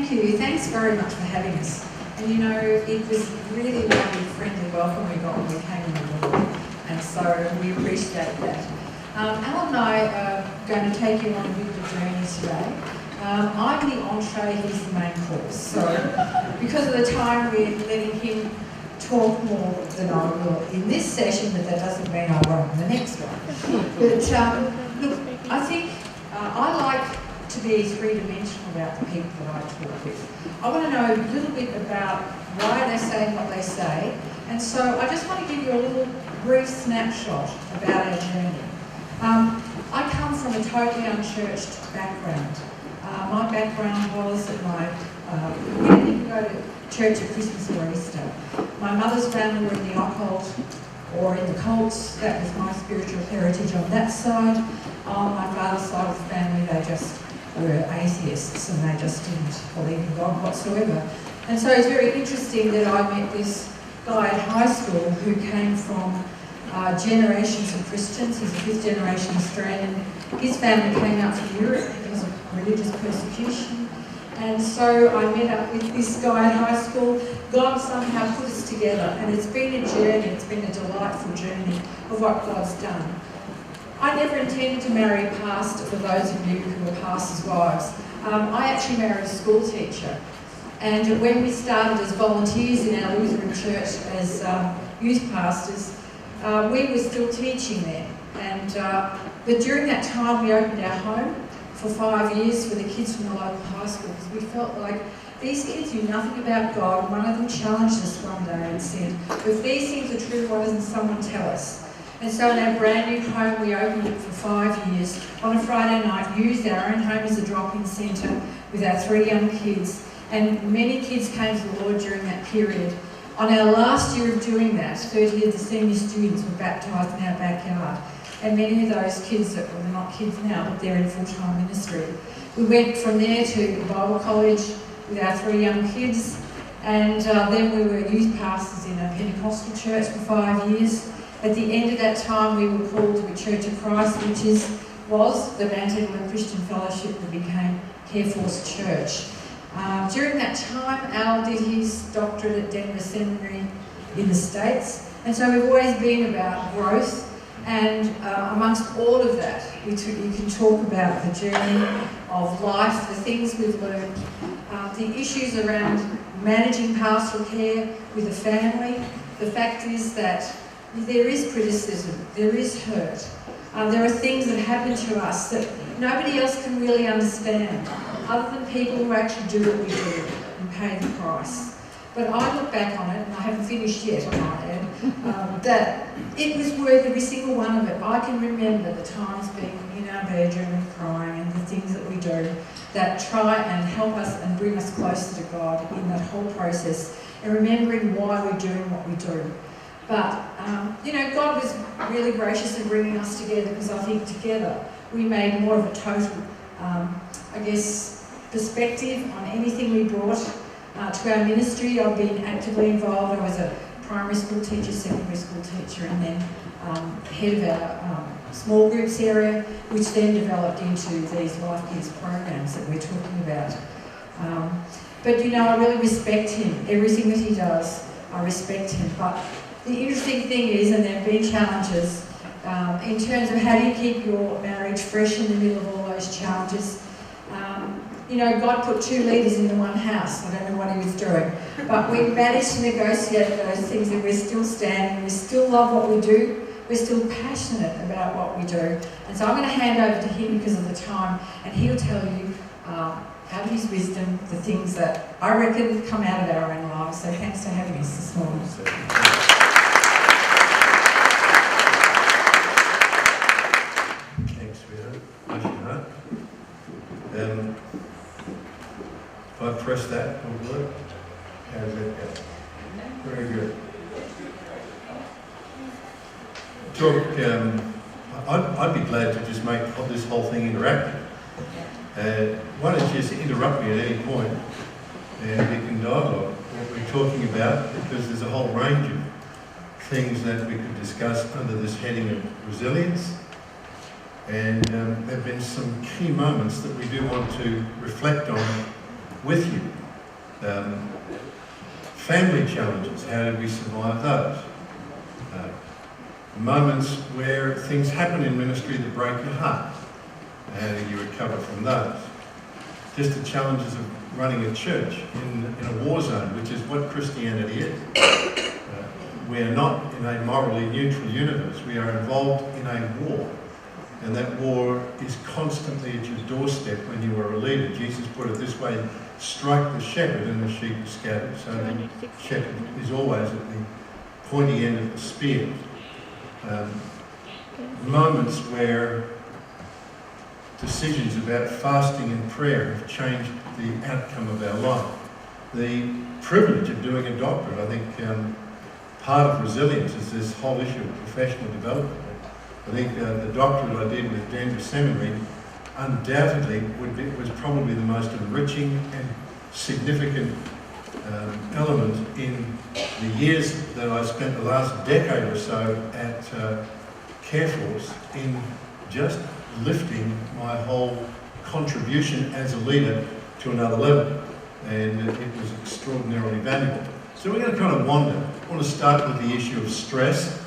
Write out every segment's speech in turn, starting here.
Thank you. Thanks very much for having us. And you know, it was really lovely, friendly welcome we got when we came in the door. And so we appreciate that. Allan and I are going to take you on a bit of a journey today. I'm the entree, he's the main course. So because of the time, we're letting him talk more than I will in this session, but that doesn't mean I won't in the next one. But look, I think I like to be three-dimensional about the people that I talk with. I want to know a little bit about why they're saying what they say, and so I just want to give you a little brief snapshot about our journey. I come from a totally unchurched background. My background was that we didn't even go to church at Christmas or Easter. My mother's family were in the occult or in the cults. That was my spiritual heritage on that side. On my father's side of the family, they just were atheists and they just didn't believe in God whatsoever. And so it's very interesting that I met this guy at high school who came from generations of Christians. He's a fifth generation Australian. His family came out from Europe because of religious persecution. And so I met up with this guy at high school. God somehow put us together, and it's been a journey, it's been a delightful journey of what God's done. I never intended to marry a pastor, for those of you who are pastors' wives. I actually married a school teacher. And when we started as volunteers in our Lutheran church as youth pastors, we were still teaching there. And but during that time, we opened our home for 5 years for the kids from the local high school, because we felt like these kids knew nothing about God. One of them challenged us one day and said, if these things are true, why doesn't someone tell us? And so in our brand new home, we opened it for 5 years. On a Friday night, used our own home as a drop-in centre with our 3 young kids. And many kids came to the Lord during that period. On our last year of doing that, 30 of the senior students were baptised in our backyard. And many of those kids, well, they're not kids now, but they're in full-time ministry. We went from there to Bible college with our 3 young kids. And then we were youth pastors in a Pentecostal church for 5 years. At the end of that time, we were called to a Church of Christ, which was the Mount Evelyn Christian Fellowship that became Careforce Church. During that time, Al did his doctorate at Denver Seminary in the States, and so we've always been about growth. And amongst all of that, you can talk about the journey of life, the things we've learned, the issues around managing pastoral care with a family. The fact is that there is criticism, there is hurt. There are things that happen to us that nobody else can really understand, other than people who actually do what we do and pay the price. But I look back on it, and I haven't finished yet, I might add, that it was worth every single one of it. I can remember the times being in our bedroom and crying, and the things that we do that try and help us and bring us closer to God in that whole process, and remembering why we're doing what we do. But, you know, God was really gracious in bringing us together, because I think together we made more of a total, I guess, perspective on anything we brought to our ministry. I've been actively involved. I was a primary school teacher, secondary school teacher, and then head of our small groups area, which then developed into these Life Gives programs that we're talking about. But, you know, I really respect him. Everything that he does, I respect him. But the interesting thing is, and there have been challenges, in terms of how do you keep your marriage fresh in the middle of all those challenges. You know, God put 2 leaders into one house. I don't know what he was doing. But we managed to negotiate those things, and we're still standing. We still love what we do. We're still passionate about what we do. And so I'm going to hand over to him because of the time, and he'll tell you, out of his wisdom, the things that I reckon come out of our own lives. So thanks for having us this morning. Thanks, Rita. Bless your heart. If I press that, will work? How does that go? Very good. I'd be glad to just make this whole thing interactive. Why don't you just interrupt me at any point and we can dialogue what we're talking about, because there's a whole range of things that we could discuss under this heading of resilience. And there have been some key moments that we do want to reflect on with you. Family challenges, how did we survive those? Moments where things happen in ministry that break your heart, how do you recover from those? Just the challenges of running a church in a war zone, which is what Christianity is. We are not in a morally neutral universe. We are involved in a war. And that war is constantly at your doorstep when you are a leader. Jesus put it this way: strike the shepherd and the sheep are scattered. So the shepherd is always at the pointy end of the spear. Moments where decisions about fasting and prayer have changed the outcome of our life. The privilege of doing a doctorate, I think part of resilience is this whole issue of professional development. I think the doctorate I did with Denver Seminary undoubtedly was probably the most enriching and significant element in the years that I spent the last decade or so at Careforce in just lifting my whole contribution as a leader to another level, and it was extraordinarily valuable. So we're going to kind of wander. I want to start with the issue of stress.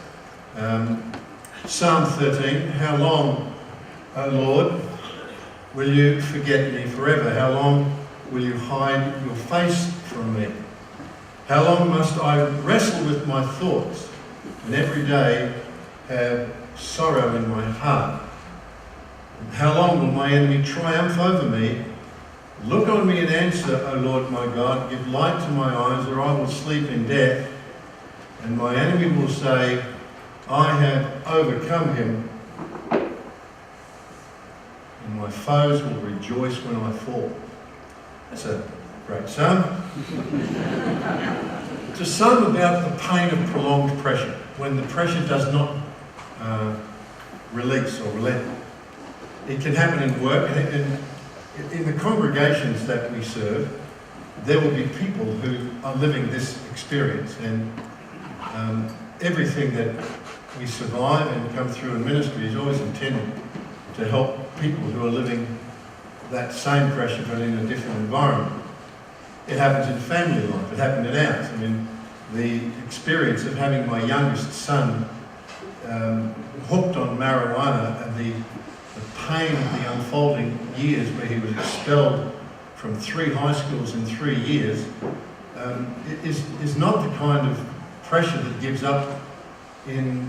Psalm 13, how long, O Lord, will you forget me forever? How long will you hide your face from me? How long must I wrestle with my thoughts and every day have sorrow in my heart? How long will my enemy triumph over me? Look on me and answer, O Lord my God. Give light to my eyes, or I will sleep in death. And my enemy will say, I have overcome him. And my foes will rejoice when I fall. That's a great psalm. It's a psalm about the pain of prolonged pressure, when the pressure does not release or relent. It can happen in work, and in the congregations that we serve, there will be people who are living this experience, and everything that we survive and come through in ministry is always intended to help people who are living that same pressure but in a different environment. It happens in family life, it happened in ours. I mean, the experience of having my youngest son hooked on marijuana and the pain of the unfolding years where he was expelled from 3 high schools in 3 years is not the kind of pressure that gives up in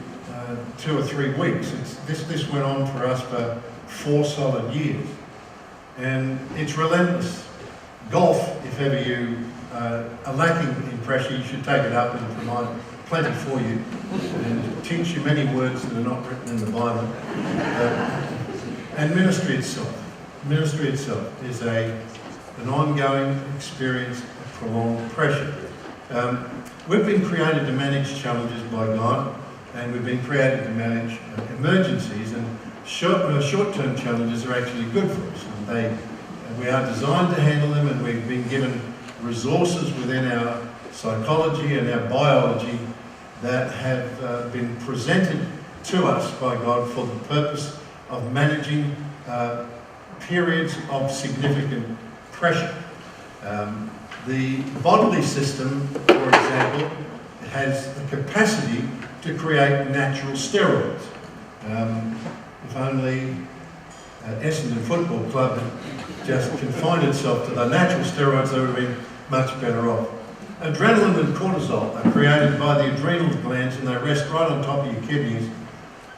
2 or 3 weeks. This went on for us for 4 solid years, and it's relentless. Golf, if ever you are lacking in pressure, you should take it up and provide plenty for you and teach you many words that are not written in the Bible. And ministry itself is an ongoing experience of prolonged pressure. We've been created to manage challenges by God, and we've been created to manage emergencies, and short-term challenges are actually good for us. And we are designed to handle them, and we've been given resources within our psychology and our biology that have been presented to us by God for the purpose of managing periods of significant pressure. The bodily system, for example, has the capacity to create natural steroids. If only Essendon Football Club had just confined itself to the natural steroids, they would have been much better off. Adrenaline and cortisol are created by the adrenal glands, and they rest right on top of your kidneys.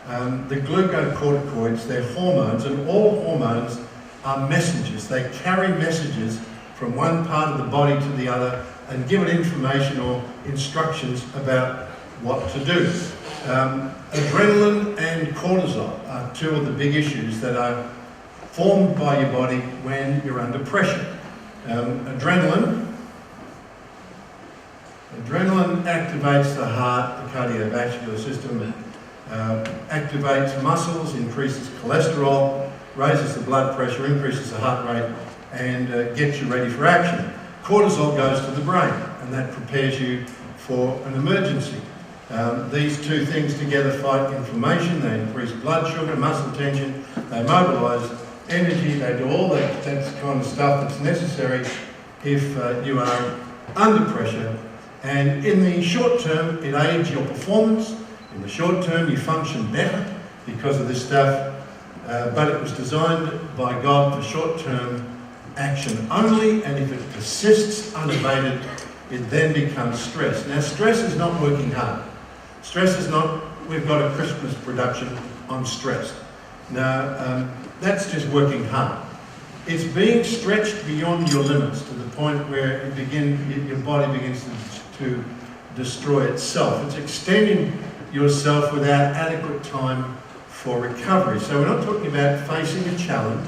The glucocorticoids, they're hormones, and all hormones are messengers. They carry messages from one part of the body to the other and give it information or instructions about what to do. Adrenaline and cortisol are 2 of the big issues that are formed by your body when you're under pressure. Adrenaline activates the heart, the cardiovascular system, activates muscles, increases cholesterol, raises the blood pressure, increases the heart rate, and gets you ready for action. Cortisol goes to the brain, and that prepares you for an emergency. These 2 things together fight inflammation, they increase blood sugar, muscle tension, they mobilise energy, they do all that kind of stuff that's necessary if you are under pressure, and in the short term it aids your performance. In the short term you function better because of this stuff, but it was designed by God for short-term action only, and if it persists unabated, it then becomes stress. Now, stress is not working hard. Stress is not, we've got a Christmas production, I'm stressed. Now, that's just working hard. It's being stretched beyond your limits to the point where your body begins to destroy itself. It's extending yourself without adequate time for recovery. So we're not talking about facing a challenge.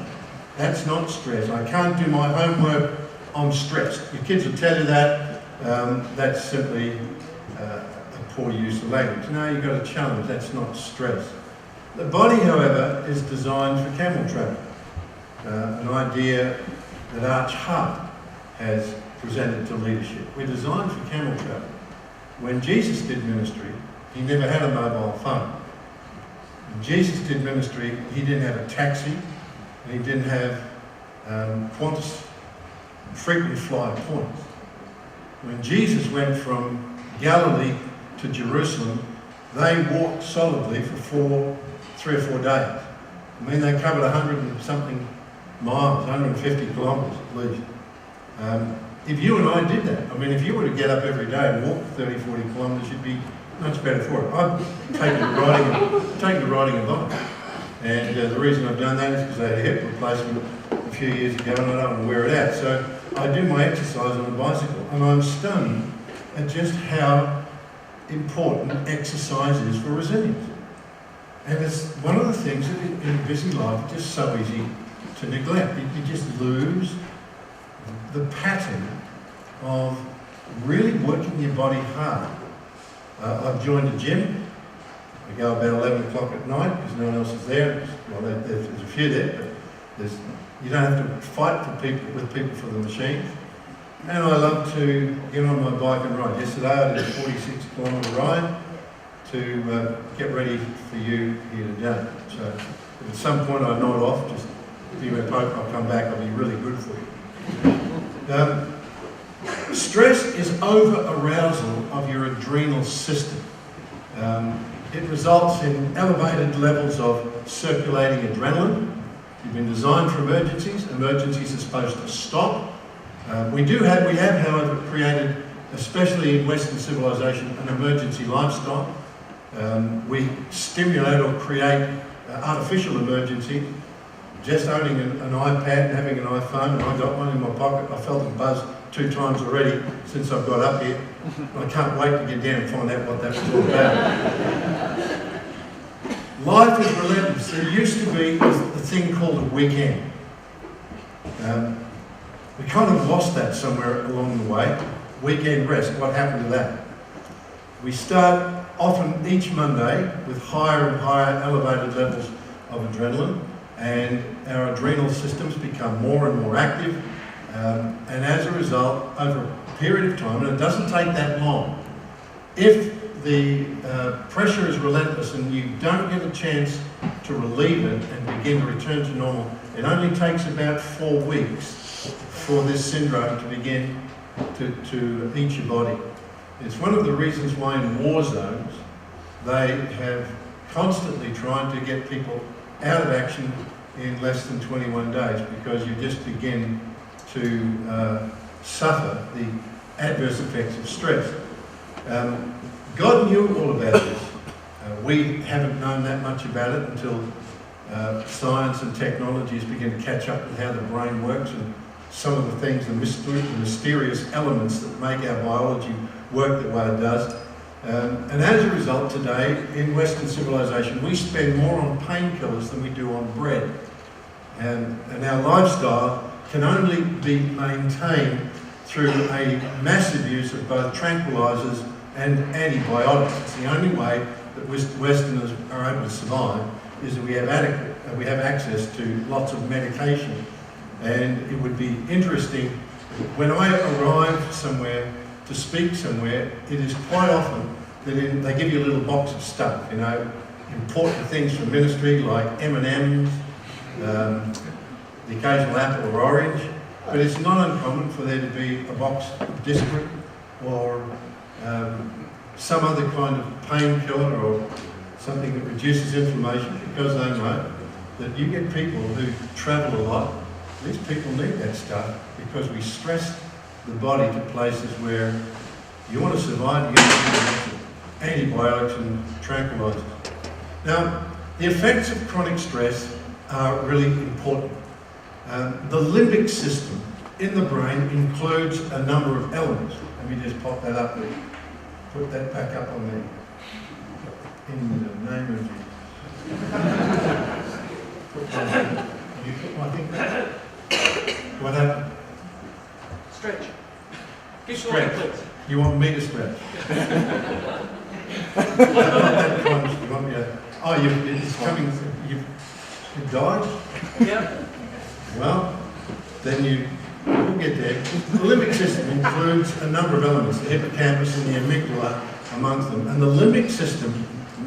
That's not stress. I can't do my homework, I'm stressed. Your kids will tell you that. That's simply a poor use of language. No, you've got a challenge, that's not stress. The body, however, is designed for camel travel. An idea that Arch Hart has presented to leadership. We're designed for camel travel. When Jesus did ministry, he never had a mobile phone. When Jesus did ministry, he didn't have a taxi, and he didn't have Qantas frequent flyer points. When Jesus went from Galilee to Jerusalem, they walked solidly for 3 or 4 days. I mean, they covered 100 and something miles, 150 kilometres at least. If you and I did that, I mean, if you were to get up every day and walk 30, 40 kilometres, you'd be much better for it. I've taken to riding a bike. And the reason I've done that is because I had a hip replacement a few years ago and I don't want to wear it out. So I do my exercise on a bicycle, and I'm stunned at just how important exercise is for resilience. And it's one of the things that in a busy life is just so easy to neglect. You just lose the pattern of really working your body hard. I've joined a gym. I go about 11 o'clock at night because no one else is there. Well, there's a few there, but you don't have to fight with people for the machines. And I love to get on my bike and ride. Yesterday I did a 46-kilometre ride to get ready for you here today. So if at some point I nod off, just give me a poke, I'll come back, I'll be really good for you. Stress is over-arousal of your adrenal system. It results in elevated levels of circulating adrenaline. You've been designed for emergencies. Emergencies are supposed to stop. We have, however, created, especially in Western civilization, an emergency lifestyle. We stimulate or create artificial emergency. Just owning an iPad and having an iPhone, and I got one in my pocket. I felt it buzz 2 times already since I've got up here. I can't wait to get down and find out what that was all about. Life is relentless. There used to be a thing called a weekend. We kind of lost that somewhere along the way. Weekend rest, what happened to that? We start often each Monday with higher and higher elevated levels of adrenaline, and our adrenal systems become more and more active. And as a result, over a period of time, and it doesn't take that long, if the pressure is relentless and you don't get a chance to relieve it and begin to return to normal, it only takes about 4 weeks for this syndrome to begin to eat your body. It's one of the reasons why in war zones they have constantly tried to get people out of action in less than 21 days, because you just begin to suffer the adverse effects of stress. God knew all about this. We haven't known that much about it until science and technologies begin to catch up with how the brain works and some of the things, the mysterious elements that make our biology work the way it does. And as a result, today, in Western civilization, we spend more on painkillers than we do on bread. And our lifestyle can only be maintained through a massive use of both tranquilizers and antibiotics. It's the only way that Westerners are able to survive, is that we have access to lots of medication. And it would be interesting, when I arrive somewhere to speak somewhere, it is quite often that they give you a little box of stuff, you know, important things for ministry like M&Ms, the occasional apple or orange, But it's not uncommon for there to be a box of Disprin or some other kind of painkiller or something that reduces inflammation, because they know that you get people who travel a lot. These people need that stuff because we stress the body to places where you want to survive, you get antibiotics and tranquilizers. Now, the effects of chronic stress are really important. The limbic system in the brain includes a number of elements. Let me just pop that up there. Put that back up on there. In the name of Jesus. Put that up. You put my thing back. What happened? Stretch. Keep Stretch. going, please. You want me to stretch? That comes, you want me to... Oh, it's coming... You've died? Yeah. Well, then we'll get there. The limbic system includes a number of elements, the hippocampus and the amygdala amongst them. And the limbic system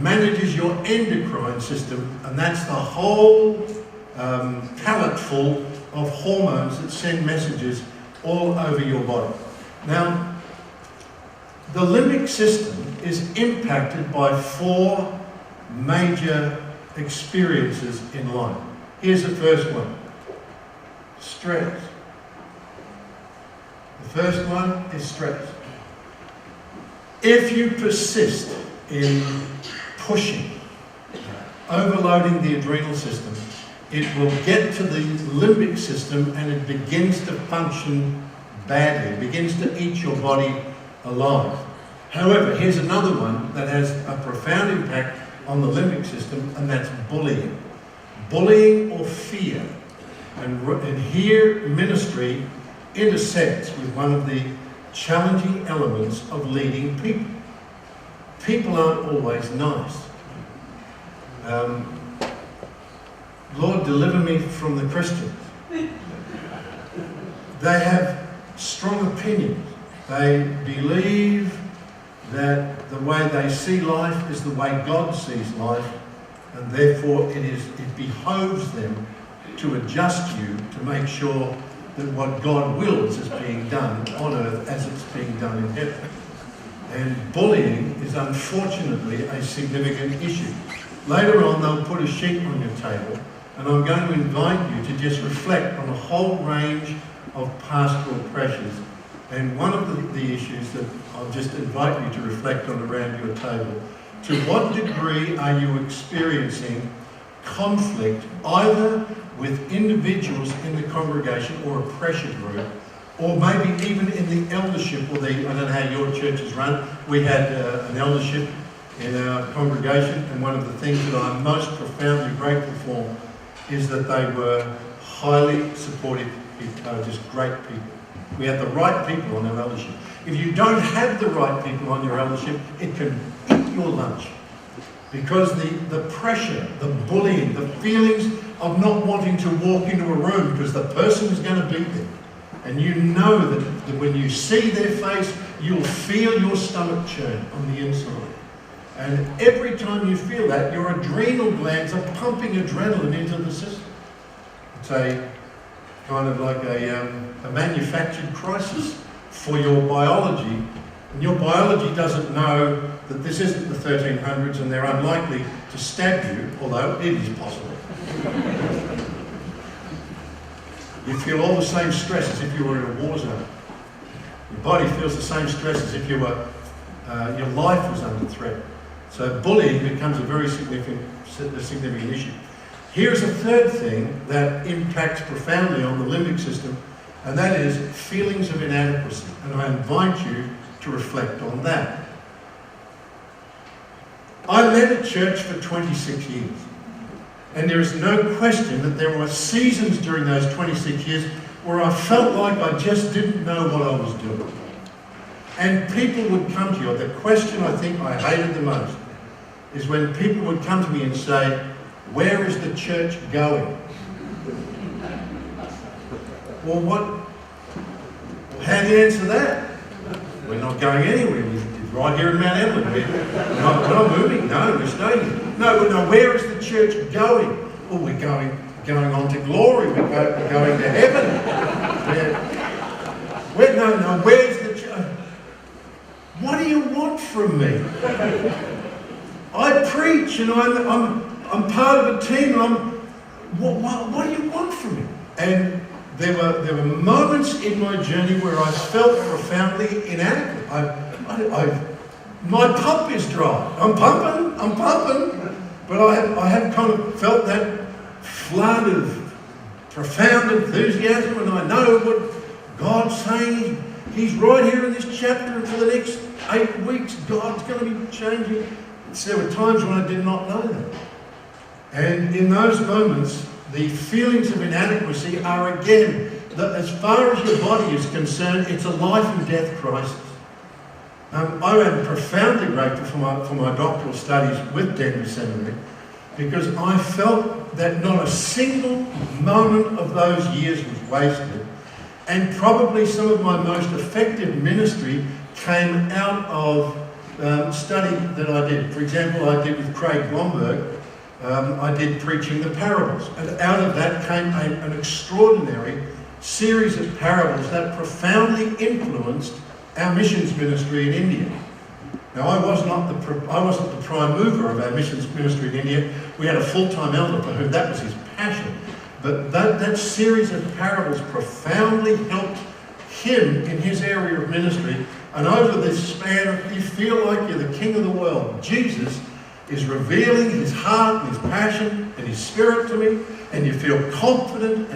manages your endocrine system, and that's the whole palette full of hormones that send messages all over your body. Now, the limbic system is impacted by 4 major experiences in life. Here's the first one. Stress. The first one is stress. If you persist in pushing, overloading the adrenal system, it will get to the limbic system and it begins to function badly. It begins to eat your body alive. However, here's another one that has a profound impact on the limbic system, and that's bullying. Bullying or fear. And here ministry intersects with one of the challenging elements of leading people. People aren't always nice. Lord, deliver me from the Christians. They have strong opinions. They believe that the way they see life is the way God sees life, and therefore it behoves them to adjust you to make sure that what God wills is being done on earth as it's being done in heaven. And bullying is unfortunately a significant issue. Later on, they'll put a sheet on your table, and I'm going to invite you to just reflect on a whole range of pastoral pressures. And one of the issues that I'll just invite you to reflect on around your table, to what degree are you experiencing conflict either with individuals in the congregation or a pressure group, or maybe even in the eldership, or I don't know how your church is run. We had an eldership in our congregation, and one of the things that I'm most profoundly grateful for is that they were highly supportive people. They were just great people. We had the right people on our eldership. If you don't have the right people on your eldership, it can eat your lunch. Because the pressure, the bullying, the feelings of not wanting to walk into a room because the person is going to be there. And you know that when you see their face, you'll feel your stomach churn on the inside. And every time you feel that, your adrenal glands are pumping adrenaline into the system. It's a kind of like a manufactured crisis for your biology. And your biology doesn't know that this isn't the 1300s and they're unlikely to stab you, although it is possible. You feel all the same stress as if you were in a war zone. Your body feels the same stress as if you were, your life was under threat. So bullying becomes a very significant issue. Here's a third thing that impacts profoundly on the limbic system, and that is feelings of inadequacy. And I invite you to reflect on that. I led a church for 26 years. And there is no question that there were seasons during those 26 years where I felt like I just didn't know what I was doing. And people would come to you. The question I think I hated the most is when people would come to me and say, "Where is the church going?" Well, how do you answer that? We're not going anywhere. We're right here in Mount Evelyn. We're not moving. No, we're staying here. No, where is the church going? Well, we're going on to glory. We're going to heaven. Where's the church? What do you want from me? I preach and I'm part of a team. What do you want from me? And there were moments in my journey where I felt profoundly inadequate. My pump is dry. I'm pumping, but I have kind of felt that flood of profound enthusiasm, and I know what God's saying. He's right here in this chapter, and for the next 8 weeks, God's going to be changing. There were times when I did not know that. And in those moments, the feelings of inadequacy are again, that as far as your body is concerned, it's a life and death crisis. I am profoundly grateful for my doctoral studies with Denver Seminary, because I felt that not a single moment of those years was wasted, and probably some of my most effective ministry came out of study that I did. For example, I did with Craig Blomberg, I did Preaching the Parables, and out of that came an extraordinary series of parables that profoundly influenced our missions ministry in India. Now, I wasn't the prime mover of our missions ministry in India. We had a full-time elder for whom that was his passion. But that series of parables profoundly helped him in his area of ministry. And over this span, you feel like you're the king of the world. Jesus is revealing his heart and his passion and his spirit to me, and you feel confident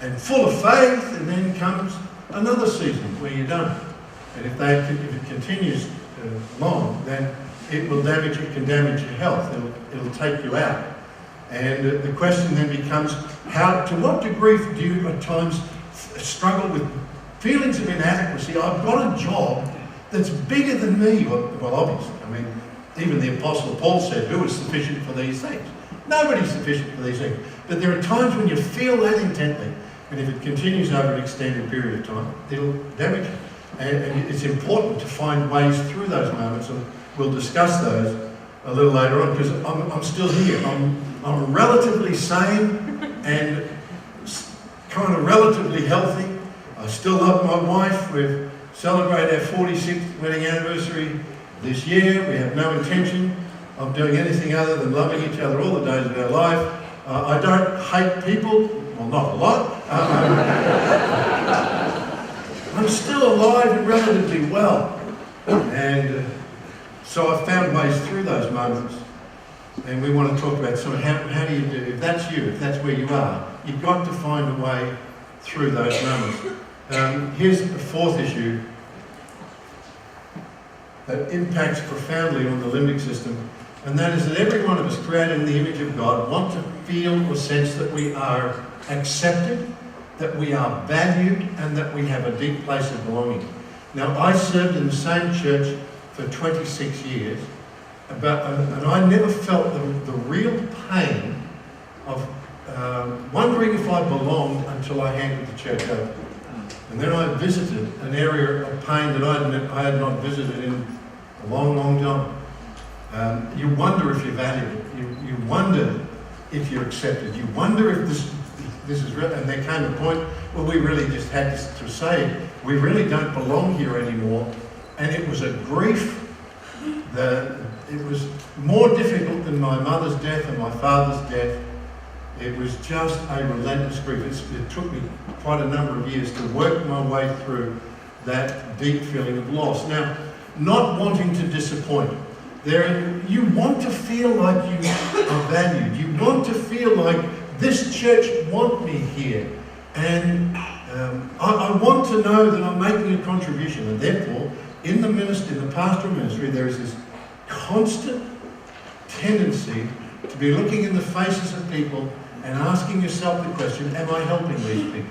and full of faith, and then comes another season where you don't. And if it continues long, then it can damage your health. It'll take you out. And the question then becomes, to what degree do you at times struggle with feelings of inadequacy? I've got a job that's bigger than me. Well, obviously. I mean, even the Apostle Paul said, who is sufficient for these things? Nobody's sufficient for these things. But there are times when you feel that intently, and if it continues over an extended period of time, it'll damage you. And it's important to find ways through those moments, and we'll discuss those a little later on, because I'm still here. I'm relatively sane and kind of relatively healthy. I still love my wife. We've celebrated our 46th wedding anniversary this year. We have no intention of doing anything other than loving each other all the days of our life. I don't hate people, well, not a lot. I'm still alive and relatively well. And so I've found ways through those moments. And we want to talk about sort of how do you do, if that's you, if that's where you are, you've got to find a way through those moments. Here's the fourth issue that impacts profoundly on the limbic system, and that is that every one of us created in the image of God want to feel or sense that we are accepted, that we are valued, and that we have a deep place of belonging. Now, I served in the same church for 26 years, and I never felt the real pain of wondering if I belonged until I handed the church over. And then I visited an area of pain that I had not visited in a long, long time. You wonder if you're valuable. You wonder if you're accepted. You wonder if this is real. And there came a point where we really just had to say, we really don't belong here anymore. And it was a grief that it was more difficult than my mother's death and my father's death. It was just a relentless grief. It took me quite a number of years to work my way through that deep feeling of loss. Now, not wanting to disappoint. You want to feel like you are valued. You want to feel like this church want me here. And I want to know that I'm making a contribution. And therefore, in the pastoral ministry, there is this constant tendency to be looking in the faces of people and asking yourself the question, am I helping these people?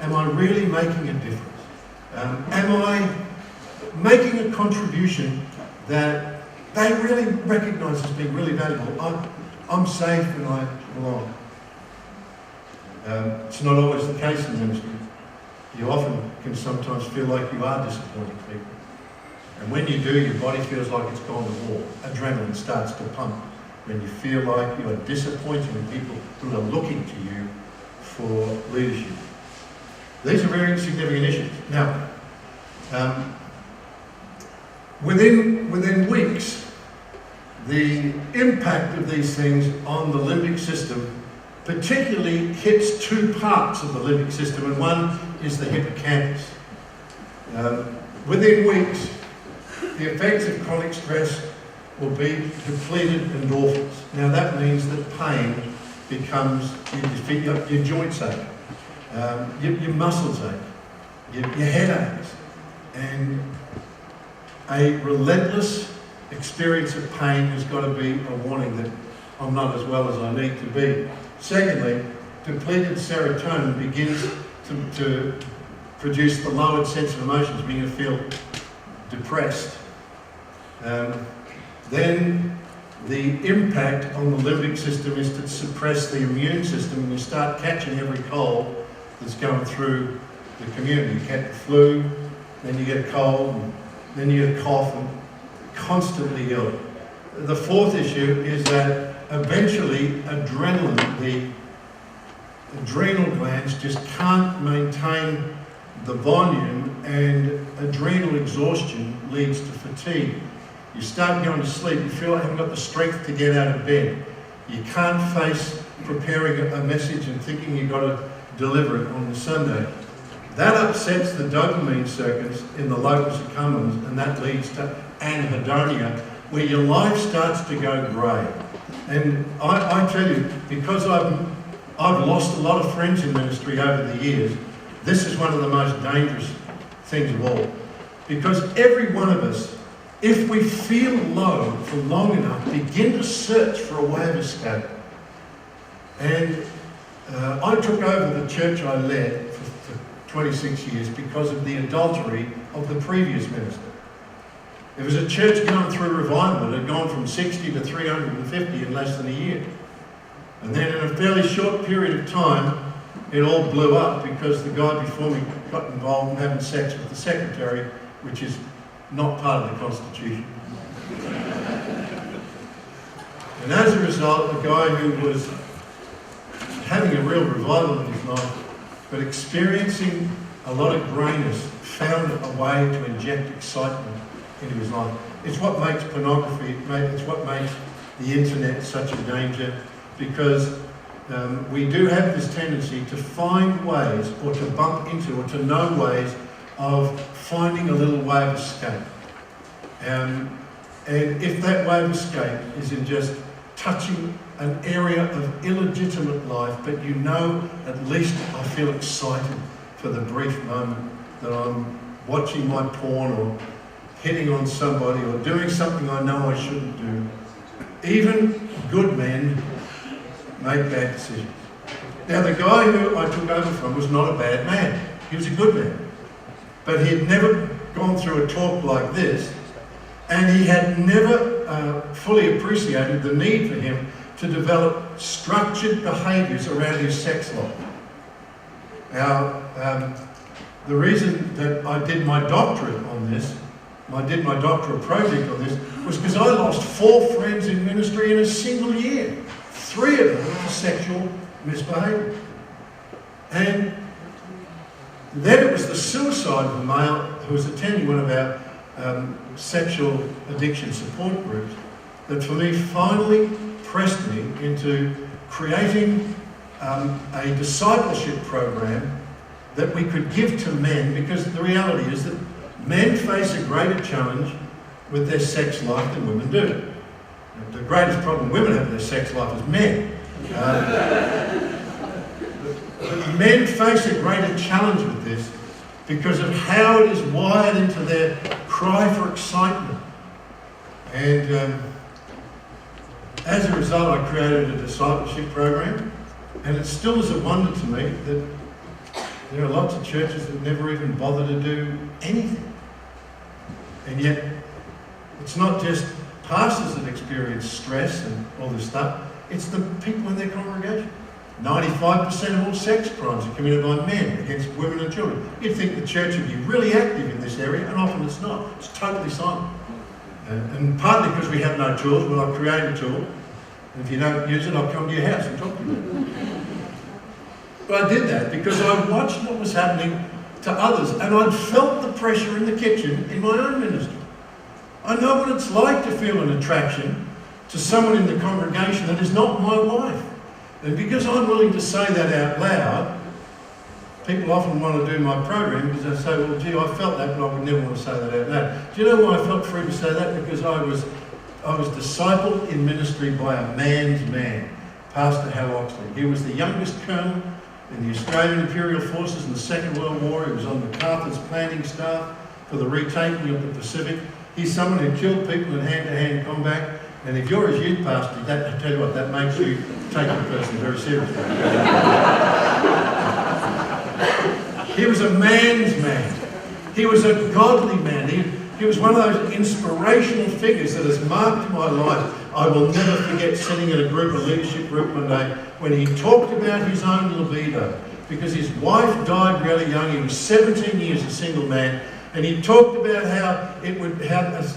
Am I really making a difference? Am I making a contribution that they really recognise as being really valuable? I'm safe and I belong. It's not always the case in ministry. You often can sometimes feel like you are disappointing people. And when you do, your body feels like it's gone to war. Adrenaline starts to pump when you feel like you are disappointing people who are looking to you for leadership. These are very significant issues. Now, Within weeks, the impact of these things on the limbic system particularly hits two parts of the limbic system, and one is the hippocampus. Within weeks, the effects of chronic stress will be depleted endorphins. Now that means that pain becomes, your joints ache, your muscles ache, your head aches, and a relentless experience of pain has got to be a warning that I'm not as well as I need to be. Secondly, depleted serotonin begins to produce the lowered sense of emotions, being to feel depressed. Then the impact on the limbic system is to suppress the immune system, and you start catching every cold that's going through the community. You get the flu, then you get a cold, and then you get a cough, and constantly ill. The fourth issue is that eventually the adrenal glands just can't maintain the volume, and adrenal exhaustion leads to fatigue. You start going to sleep, you feel like you haven't got the strength to get out of bed. You can't face preparing a message and thinking you've got to deliver it on the Sunday. That upsets the dopamine circuits in the locus accumbens, and that leads to anhedonia, where your life starts to go grey. And I tell you, because I've lost a lot of friends in ministry over the years, this is one of the most dangerous things of all. Because every one of us, if we feel low for long enough, begin to search for a way of escape. And I took over the church I led for 26 years because of the adultery of the previous minister. It was a church going through revival. It had gone from 60 to 350 in less than a year. And then in a fairly short period of time, it all blew up because the guy before me got involved in having sex with the secretary, which is not part of the Constitution. And as a result, the guy who was having a real revival in his life, but experiencing a lot of greyness, found a way to inject excitement into his life. It's what makes pornography, it's what makes the internet such a danger, because we do have this tendency to find ways, or to bump into, or to know ways of finding a little way of escape. And if that way of escape is in just touching an area of illegitimate life, but you know, at least I feel excited for the brief moment that I'm watching my porn or hitting on somebody or doing something I know I shouldn't do. Even good men make bad decisions. Now, the guy who I took over from was not a bad man. He was a good man. But he had never gone through a talk like this, and he had never fully appreciated the need for him to develop structured behaviours around his sex life. Now, the reason that I did my doctorate on this, I did my doctoral project on this, was because I lost 4 friends in ministry in a single year. 3 of them for sexual misbehaviour. And then it was the suicide of a male who was attending one of our sexual addiction support groups that for me finally pressed me into creating a discipleship program that we could give to men, because the reality is that men face a greater challenge with their sex life than women do. The greatest problem women have with their sex life is men. But men face a greater challenge with this because of how it is wired into their cry for excitement. And as a result, I created a discipleship program, and it still is a wonder to me that there are lots of churches that never even bother to do anything. And yet, it's not just pastors that experience stress and all this stuff, it's the people in their congregation. 95% of all sex crimes are committed by men against women and children. You'd think the church would be really active in this area, and often it's not. It's totally silent. And partly because we have no tools, well, I've created a tool, and if you don't use it, I'll come to your house and talk to you. But I did that because I watched what was happening to others, and I'd felt the pressure in the kitchen in my own ministry. I know what it's like to feel an attraction to someone in the congregation that is not my wife. And because I'm willing to say that out loud, people often want to do my program because they say, well, gee, I felt that, but I would never want to say that out loud. Do you know why I felt free to say that? Because I was discipled in ministry by a man's man, Pastor Helen. He was the youngest colonel in the Australian Imperial Forces in the Second World War. He was on the MacArthur's planning staff for the retaking of the Pacific. He's someone who killed people in hand-to-hand combat. And if you're his youth pastor, I tell you what, that makes you take the person very seriously. He was a man's man. He was a godly man. He was one of those inspirational figures that has marked my life. I will never forget sitting in a leadership group one day when he talked about his own libido, because his wife died really young. He was 17 years a single man, and he talked about how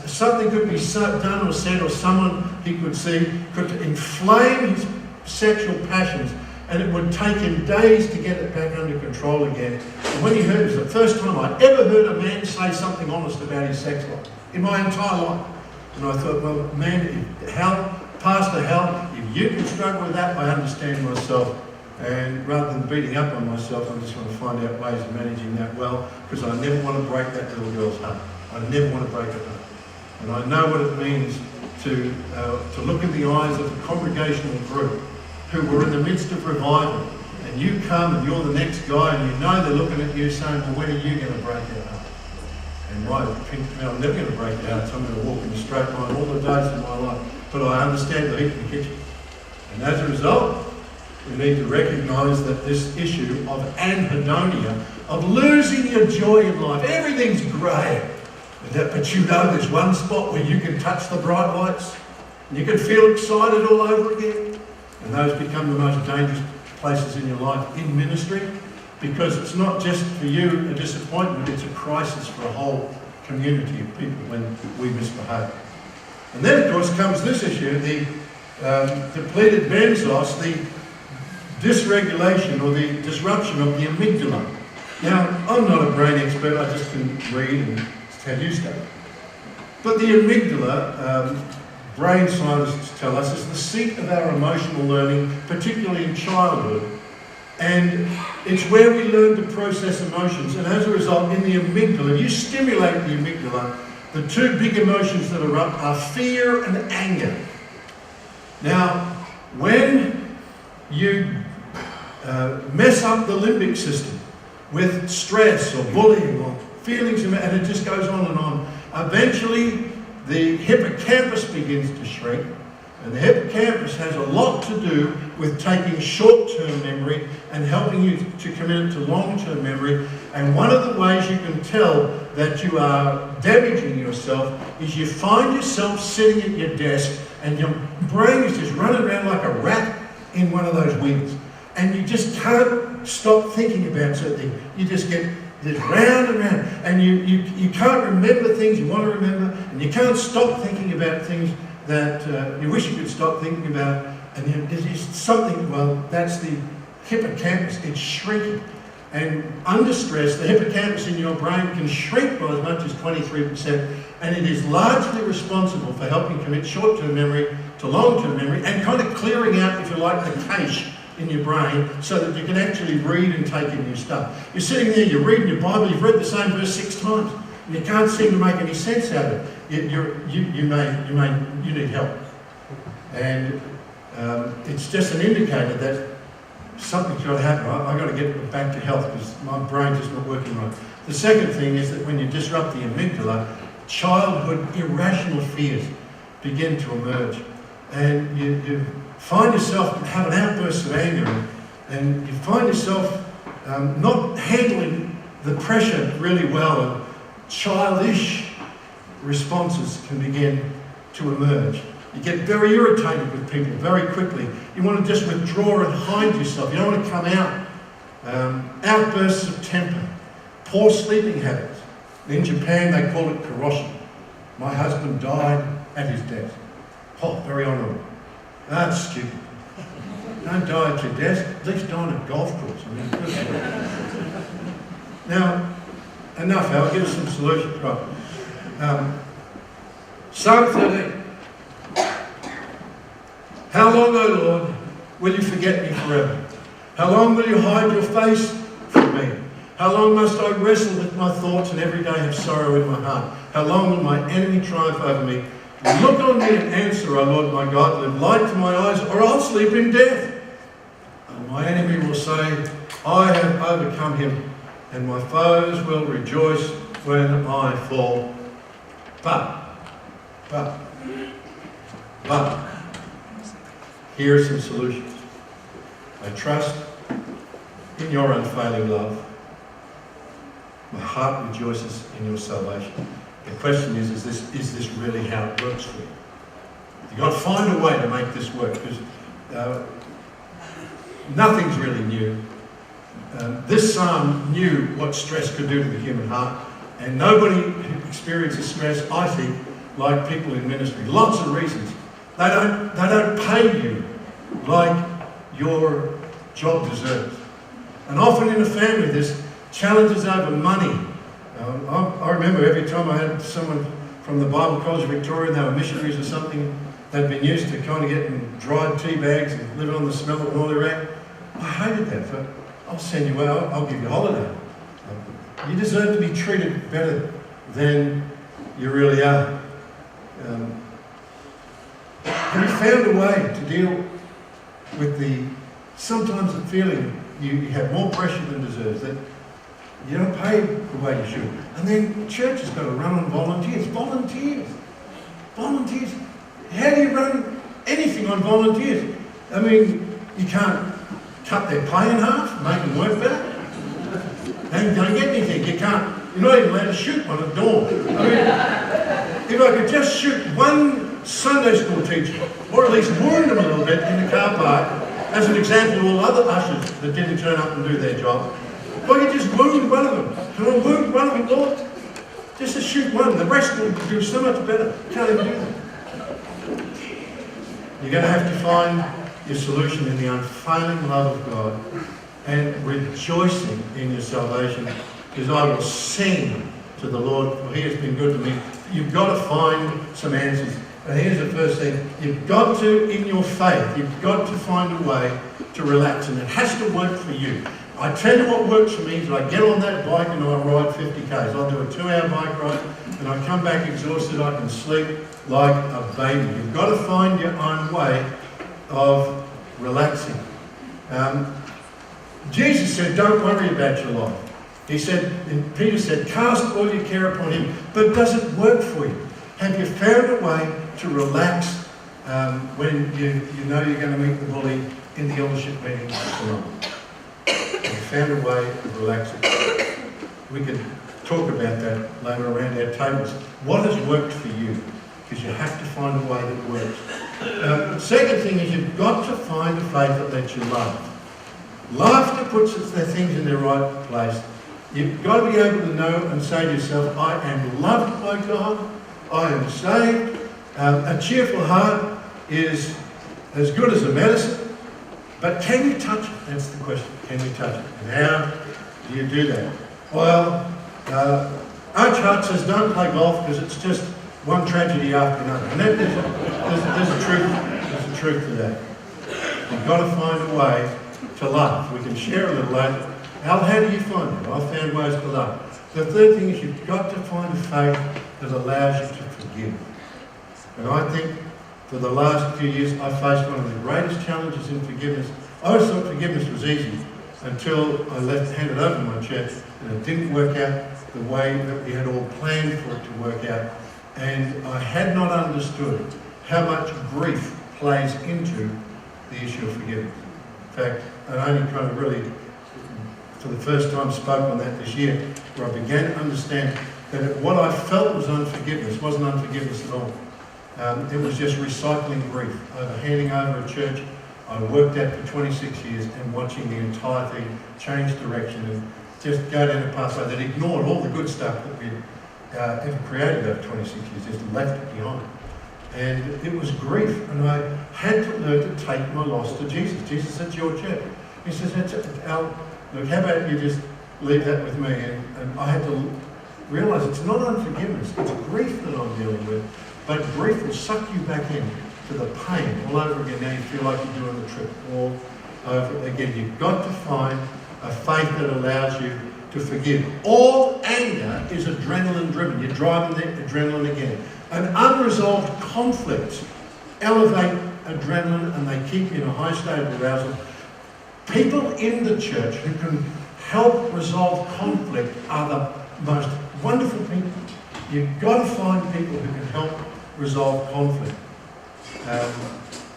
something could be done or said, or someone he could see could inflame his sexual passions, and it would take him days to get it back under control again. And when he heard it, was the first time I'd ever heard a man say something honest about his sex life in my entire life. And I thought, well, man, Pastor Hal, if you can struggle with that, I understand myself. And rather than beating up on myself, I just want to find out ways of managing that well, because I never want to break that little girl's heart. I never want to break her heart. And I know what it means to look in the eyes of a congregational group who were in the midst of revival, and you come and you're the next guy, and you know they're looking at you saying, well, when are you going to break your heart? And I think, I'm never going to break your heart, so I'm going to walk in a straight line all the days of my life. But I understand the heat in the kitchen. And as a result, we need to recognise that this issue of anhedonia, of losing your joy in life, everything's grey. But you know there's one spot where you can touch the bright lights, and you can feel excited all over again. And those become the most dangerous places in your life in ministry, because it's not just for you a disappointment, it's a crisis for a whole community of people when we misbehave. And then, of course, comes this issue, the depleted benzos, the dysregulation or the disruption of the amygdala. Now, I'm not a brain expert, I just can read and tell you stuff. But the amygdala, brain scientists tell us, is the seat of our emotional learning, particularly in childhood. And it's where we learn to process emotions. And as a result, in the amygdala, if you stimulate the amygdala, the two big emotions that are up are fear and anger. Now, when you mess up the limbic system with stress or bullying or feelings, and it just goes on, eventually the hippocampus begins to shrink, and the hippocampus has a lot to do with taking short-term memory and helping you to commit it to long-term memory. And one of the ways you can tell that you are damaging yourself is you find yourself sitting at your desk and your brain is just running around like a rat in one of those wheels. And you just can't stop thinking about certain things. You just get this round and round, and you can't remember things you want to remember, and you can't stop thinking about things that you wish you could stop thinking about. And there's something, well, that's the hippocampus, it's shrinking. And under stress, the hippocampus in your brain can shrink by as much as 23%, and it is largely responsible for helping commit short-term memory to long-term memory, and kind of clearing out, if you like, the cache in your brain so that you can actually read and take in new stuff. You're sitting there, you're reading your Bible, you've read the same verse 6 times, and you can't seem to make any sense out of it. You need help. And it's just an indicator that something's got to happen. I've got to get back to health because my brain's just not working right. The second thing is that when you disrupt the amygdala, childhood irrational fears begin to emerge. And you find yourself having outbursts of anger, and you find yourself not handling the pressure really well, and childish responses can begin to emerge. You get very irritated with people very quickly. You want to just withdraw and hide yourself. You don't want to come out. Outbursts of temper, poor sleeping habits. In Japan they call it karoshi. My husband died at his desk. Oh, very honourable. That's stupid. Don't die at your desk, at least die on a golf course. Now, enough, I'll give us some solutions. Right. Psalm 13. How long, O Lord, will you forget me forever? How long will you hide your face from me? How long must I wrestle with my thoughts and every day have sorrow in my heart? How long will my enemy triumph over me? Look on me and answer, O Lord my God. Let light to my eyes, or I'll sleep in death. And my enemy will say, I have overcome him, and my foes will rejoice when I fall. But, here are some solutions. I trust in your unfailing love. My heart rejoices in your salvation. The question is this really how it works for you? You've got to find a way to make this work, because nothing's really new. This psalm knew what stress could do to the human heart, and nobody who experiences stress, I think, like people in ministry. Lots of reasons. They don't pay you like your job deserves. And often in a family there's challenges over money. I remember every time I had someone from the Bible College of Victoria, they were missionaries or something, they'd been used to kind of getting dried tea bags and living on the smell of an oily rag. I hated that, but I'll send you out, I'll give you a holiday. You deserve to be treated better than you really are. Have you found a way to deal with sometimes the feeling you have more pressure than deserves, that you don't pay the way you should? And then church has got to run on volunteers. Volunteers. How do you run anything on volunteers? I mean, you can't cut their pay in half, make them work better. They don't get anything. You're not even allowed to shoot one at dawn. I mean, if I could just shoot one Sunday school teacher, or at least wound them a little bit in the car park, as an example of all other ushers that didn't turn up and do their job. If I could just wound one of them. Can I wound one of them, Lord? Just to shoot one. The rest will do so much better. Can't even do that. You're going to have to find your solution in the unfailing love of God and rejoicing in your salvation, because I will sing to the Lord, for he has been good to me. You've got to find some answers. And here's the first thing. You've got to, in your faith, you've got to find a way to relax, and it has to work for you. I tell you what works for me is I get on that bike and I ride 50 k's. I'll do a 2-hour bike ride and I come back exhausted. I can sleep like a baby. You've got to find your own way of relaxing. Jesus said, don't worry about your life. He said, and Peter said, cast all your care upon him. But does it work for you? Have you found a way to relax when you know you're going to meet the bully in the eldership meeting tomorrow? Have you found a way of relaxing? We could talk about that later around our tables. What has worked for you? Because you have to find a way that works. The second thing is you've got to find a faith that lets you love. Laughter puts the things in their right place. You've got to be able to know and say to yourself, I am loved by God, I am saved. A cheerful heart is as good as a medicine, but can you touch it? That's the question. Can you touch it? And how do you do that? Well, Arch Hart says don't play golf because it's just one tragedy after another. And there's a truth to that. You've got to find a way to love. We can share a little later. How do you find it? I've found ways to love. The third thing is you've got to find a faith that allows you to forgive. And I think for the last few years I've faced one of the greatest challenges in forgiveness. I always thought forgiveness was easy until I handed over my chest and it didn't work out the way that we had all planned for it to work out. And I had not understood how much grief plays into the issue of forgiveness. In fact, I only kind of really, for the first time, spoke on that this year, where I began to understand that what I felt was unforgiveness wasn't unforgiveness at all. It was just recycling grief, handing over a church I worked at for 26 years and watching the entire thing change direction and just go down a pathway that ignored all the good stuff that we'd ever created over 26 years, just left it behind. And it was grief, and I had to learn to take my loss to Jesus. Jesus said, it's your church. He says, Al, look, how about you just leave that with me? And I had to realise it's not unforgiveness, it's grief that I'm dealing with, but grief will suck you back in to the pain all over again. Now you feel like you're doing the trip all over again. You've got to find a faith that allows you to forgive. All anger is adrenaline driven. You're driving the adrenaline again. And unresolved conflicts elevate adrenaline and they keep you in a high state of arousal. People in the church who can help resolve conflict are the most wonderful people. You've got to find people who can help resolve conflict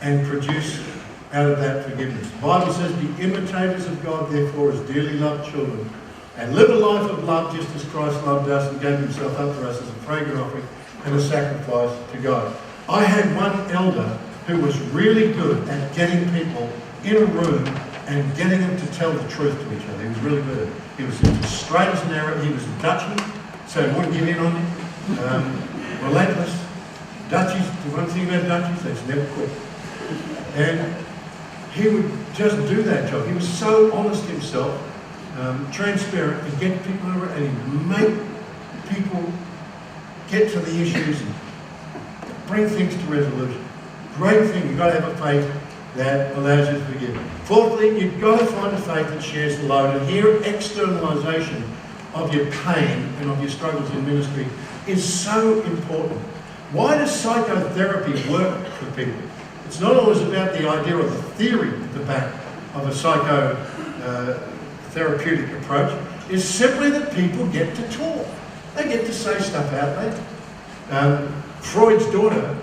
and produce out of that forgiveness. The Bible says, be imitators of God, therefore, as dearly loved children, and live a life of love just as Christ loved us and gave himself up for us as a fragrant offering and a sacrifice to God. I had one elder who was really good at getting people in a room and getting them to tell the truth to each other. He was really good at it. He was as straight as an arrow. He was a Dutchman, so he wouldn't give in on you. Relentless. Dutchies, the one thing about Dutchies, they just never quit. And he would just do that job. He was so honest himself, transparent, and get people over, and he'd make people get to the issues and bring things to resolution. Great thing, you've got to have a faith that allows you to forgive. Fourthly, you've got to find a faith that shares the load. And here, externalisation of your pain and of your struggles in ministry is so important. Why does psychotherapy work for people? It's not always about the idea or the theory at the back of a psychotherapeutic approach. It's simply that people get to talk. They get to say stuff out there. Freud's daughter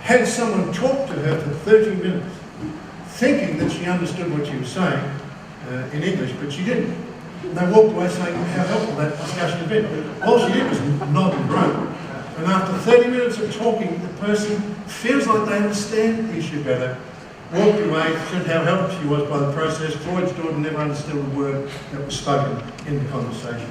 had someone talk to her for 30 minutes, thinking that she understood what she was saying in English, but she didn't. And they walked away saying how helpful that discussion had been. All she did was nod and groan. And after 30 minutes of talking, the person feels like they understand the issue better, walked away, said how helpful she was by the process. Freud's daughter never understood a word that was spoken in the conversation.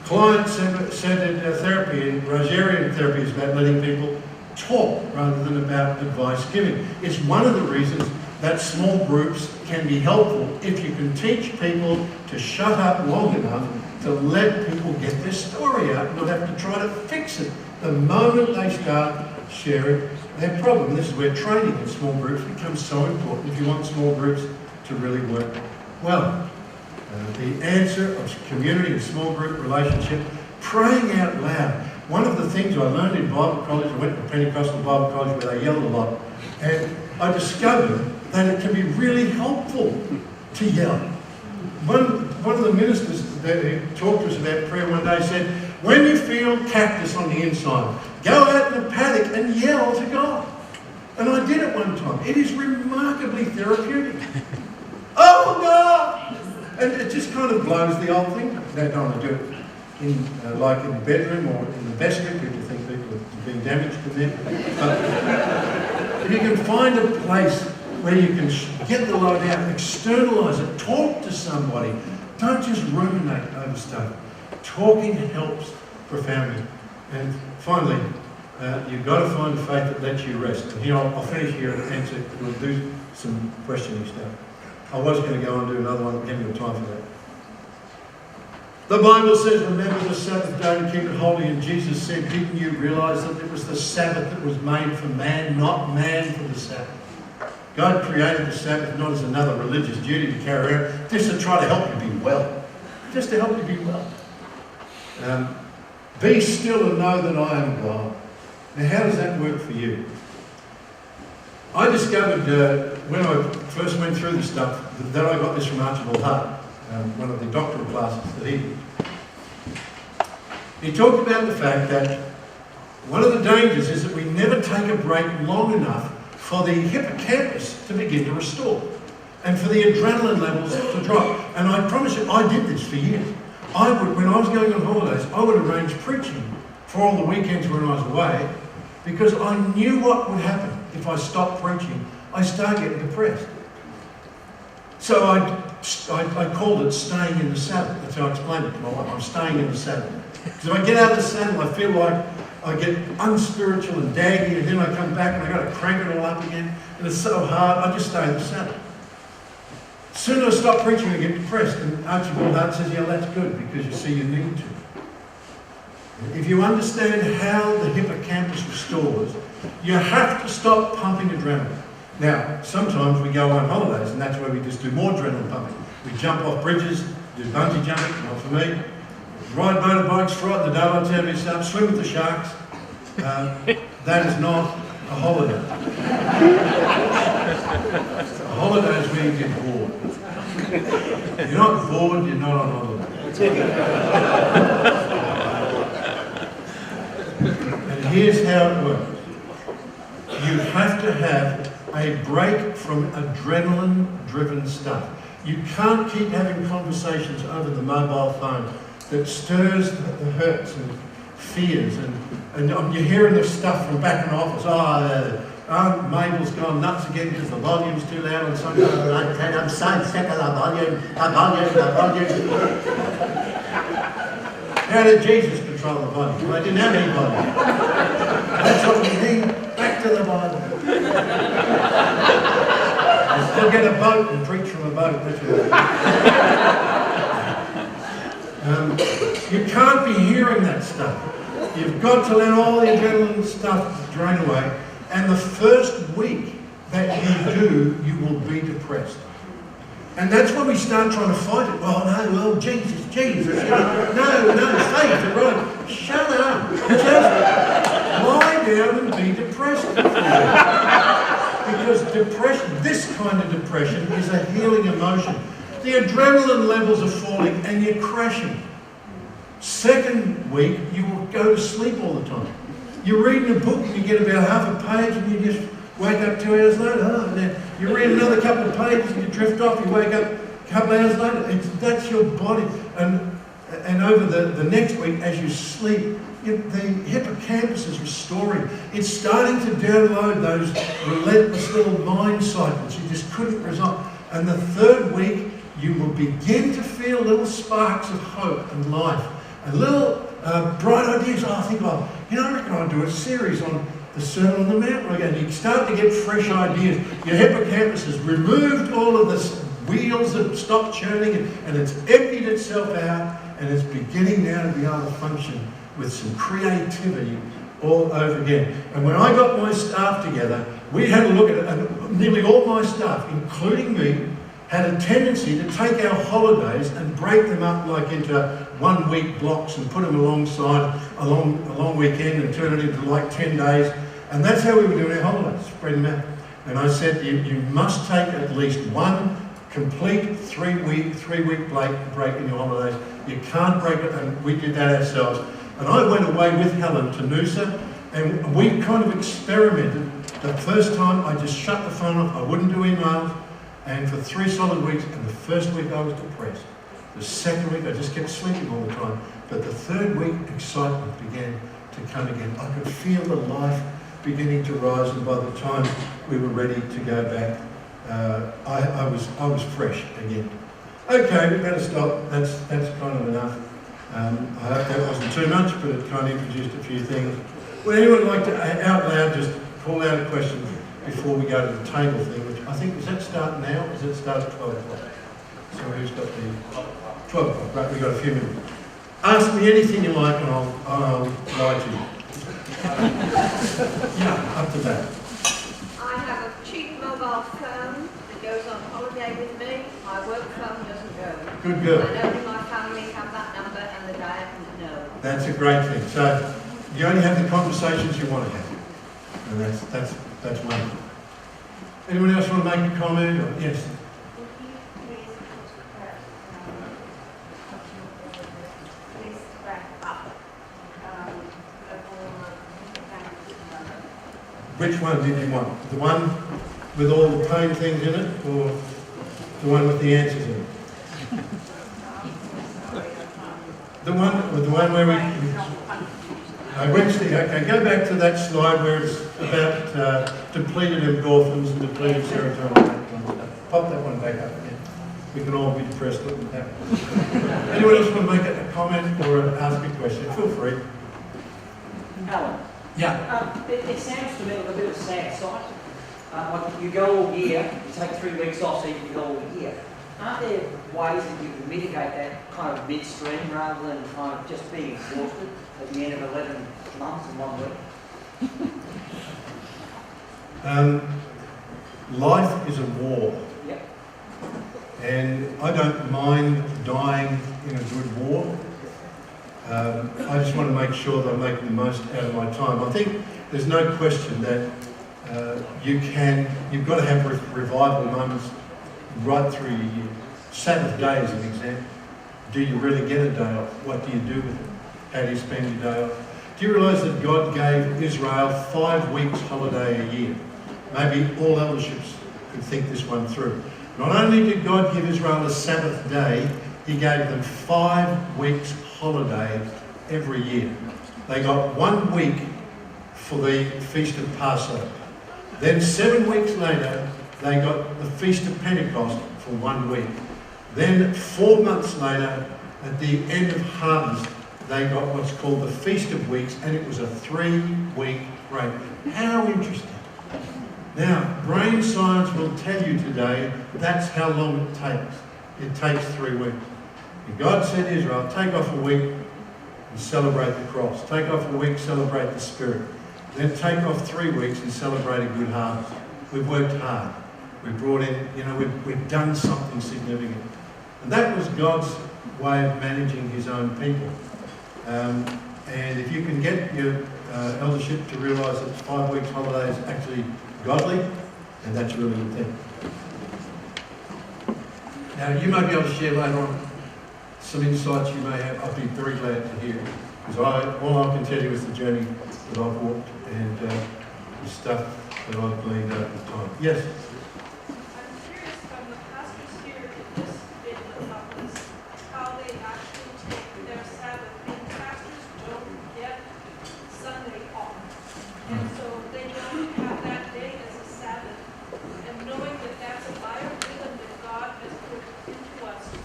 Client-centered therapy and Rogerian therapy is about letting people talk rather than about advice giving. It's one of the reasons that small groups can be helpful if you can teach people to shut up long enough to let people get their story out and not have to try to fix it the moment they start sharing their problem. And this is where training in small groups becomes so important if you want small groups to really work well. The answer of community and small group relationship, praying out loud. One of the things I learned in Bible college, I went to Pentecostal Bible college where they yelled a lot, and I discovered that it can be really helpful to yell. One of the ministers that talked to us about prayer one day said, when you feel cactus on the inside, go out in a paddock and yell to God. And I did it one time. It is remarkably therapeutic. Oh God! And it just kind of blows the old thing. They don't want to do it in, like in the bedroom or in the vestry. People think people are being damaged in there. But if you can find a place where you can get the load out, externalise it, talk to somebody. Don't just ruminate over stuff. Talking helps profoundly. And finally, you've got to find a faith that lets you rest. And here, I'll finish here and answer. We'll do some questioning stuff. I was going to go and do another one, but we haven't got time for that. The Bible says, remember the Sabbath day to keep it holy. And Jesus said, didn't you realise that it was the Sabbath that was made for man, not man for the Sabbath? God created the Sabbath not as another religious duty to carry out, just to try to help you be well. Just to help you be well. Be still and know that I am God. Now, how does that work for you? I discovered when I first went through this stuff that I got this from Archibald Hart, one of the doctoral classes that he did. He talked about the fact that one of the dangers is that we never take a break long enough for the hippocampus to begin to restore and for the adrenaline levels to drop. And I promise you, I did this for years. When I was going on holidays, I would arrange preaching for all the weekends when I was away because I knew what would happen if I stopped preaching. I started getting depressed. So I called it staying in the saddle. That's how I explained it to my wife. I'm staying in the saddle. Because if I get out of the saddle, I feel like I get unspiritual and daggy, and then I come back and I got to crank it all up again, and it's so hard. I just stay in the saddle. Soon as I stop preaching, I get depressed. And Archibald Hart says, yeah, that's good, because you see you need to. If you understand how the hippocampus restores, you have to stop pumping adrenaline. Now, sometimes we go on holidays, and that's where we just do more adrenaline pumping. We jump off bridges, do bungee jumping, not for me. Ride motorbikes, frighten the daylights out of yourself, swim with the sharks. That is not a holiday. A holiday is where you get bored. If you're not bored, you're not on holiday. And here's how it works. You have to have a break from adrenaline-driven stuff. You can't keep having conversations over the mobile phone that stirs the hurts and fears, and you're hearing the stuff from back in the office. Aunt Mabel's gone nuts again because the volume's too loud, and some I'm so sick of the volume. How did Jesus control the volume? Well, they didn't have any volume. That's what we need. Back to the Bible. We'll get a boat and preach from a boat. That's what you can't be hearing that stuff. You've got to let all the adrenaline stuff drain away. And the first week that you do, you will be depressed. And that's when we start trying to fight it. Jesus. No, faith, right? Shut up. Just lie down and be depressed. Because depression, this kind of depression, is a healing emotion. The adrenaline levels are falling and you're crashing. Second week, you will go to sleep all the time. You're reading a book and you get about half a page and you just wake up 2 hours later. And then you read another couple of pages and you drift off. You wake up a couple of hours later. That's your body. And over the next week, as you sleep, the hippocampus is restoring. It's starting to download those relentless little mind cycles you just couldn't resolve. And the third week, you will begin to feel little sparks of hope and life, and little bright ideas. I reckon I'll do a series on the Sermon on the Mount again. You start to get fresh ideas. Your hippocampus has removed all of the wheels that stop churning, and it's emptied itself out, and it's beginning now to be able to function with some creativity all over again. And when I got my staff together, we had a look at it, and nearly all my staff, including me, had a tendency to take our holidays and break them up like into 1 week blocks and put them alongside a long weekend and turn it into like 10 days. And that's how we were doing our holidays, spread them out. And I said, you must take at least one complete three week break in your holidays. You can't break it, and we did that ourselves. And I went away with Helen to Noosa, and we kind of experimented. The first time I just shut the phone off, I wouldn't do emails, and for 3 solid weeks, and the first week I was depressed. The second week I just kept sleeping all the time. But the third week, excitement began to come again. I could feel the life beginning to rise, and by the time we were ready to go back, I was fresh again. Okay, we better stop. That's kind of enough. I hope that wasn't too much, but it kind of introduced a few things. Would anyone like to out loud just call out a question before we go to the table thing? Which I think, does that start now? Or does it start at 12 o'clock? So who's got the 12 o'clock? Right, we've got a few minutes. Ask me anything you like, and I'll lie to you. Yeah, up to that. I have a cheap mobile phone that goes on holiday with me. My work phone doesn't go. Good girl. And only my family have that number, and the guy doesn't know. That's a great thing. So you only have the conversations you want to have, and that's wonderful. Anyone else want to make a comment? Or, yes. Which one did you want? The one with all the pain things in it, or the one with the answers in it? The one where we okay, go back to that slide where it's about depleted endorphins and depleted serotonin. That kind of stuff. Pop that one back up again. We can all be depressed looking at that. Anyone else want to make a comment or ask a question? Feel free. Allan. Yeah. It sounds to me like a bit of a sad sight. Like you go all year, you take 3 weeks off so you can go all year. aren't there ways that you can mitigate that kind of midstream rather than kind of just being exhausted at the end of 11 months and 1 week? Life is a war. Yep. And I don't mind dying in a good war. I just want to make sure that I'm making the most out of my time. I think there's no question that you've got to have revival moments right through your year. Sabbath day is an example. Do you really get a day off? What do you do with it? How do you spend your day off? Do you realise that God gave Israel 5 weeks holiday a year? Maybe all elderships could think this one through. Not only did God give Israel a Sabbath day, He gave them 5 weeks holiday every year. They got 1 week for the Feast of Passover. Then 7 weeks later, they got the Feast of Pentecost for 1 week. Then 4 months later, at the end of harvest, they got what's called the Feast of Weeks, and it was a 3-week break. How interesting. Now, brain science will tell you today that's how long it takes. It takes 3 weeks. And God said to Israel, take off a week and celebrate the cross. Take off a week, celebrate the Spirit. Then take off 3 weeks and celebrate a good harvest. We've worked hard. We brought in, we've done something significant. And that was God's way of managing His own people. And if you can get your eldership to realise that 5 weeks holiday is actually godly, and that's a really good thing. Now, you may be able to share later on some insights you may have. I'd be very glad to hear. Because all I can tell you is the journey that I've walked and the stuff that I've gleaned over time. Yes? I'm curious from the pastors here in this bit of office, how they actually take their Sabbath. And pastors don't get Sunday off. And so they don't have that day as a Sabbath. And knowing that that's a biorhythm that God has put into us to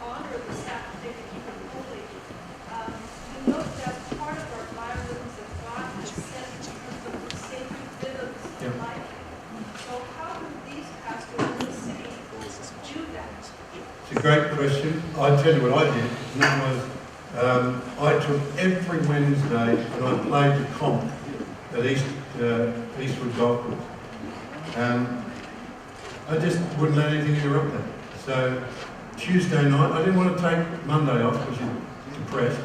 honor the Sabbath day, to keep it holy. You know that's part of our biorhythms that God has set because of the sacred rhythms of life. So how do these pastors in the city do that? It's a great question. I'll tell you what I did. And that was, I took every Wednesday and I played the comp at Eastwood Golf Course. I just wouldn't let anything interrupt that. So Tuesday night, I didn't want to take Monday off because you're depressed.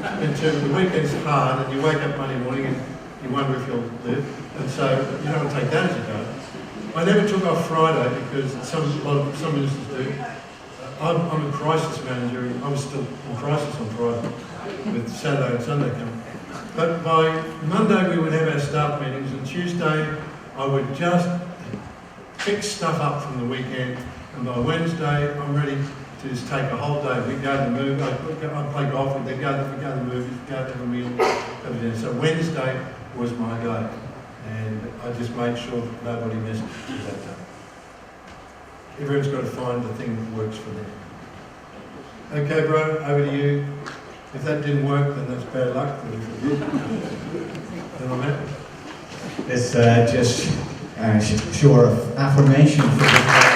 And so the weekend's hard and you wake up Monday morning and you wonder if you'll live. And so you don't want to take that as a go. I never took off Friday because some ministers do. I'm a crisis manager and I was still in crisis on Friday with Saturday and Sunday coming. But by Monday we would have our staff meetings and Tuesday I would just fix stuff up from the weekend and by Wednesday I'm ready to just take a whole day. We go to the movies, I play golf with them, we go to the movies, go to have a meal, have a dinner. So Wednesday was my day and I just made sure that nobody missed that day. Everyone's got to find the thing that works for them. Okay, bro, over to you. If that didn't work, then that's bad luck, but if it did, then I'm happy. It's just short of affirmation for this.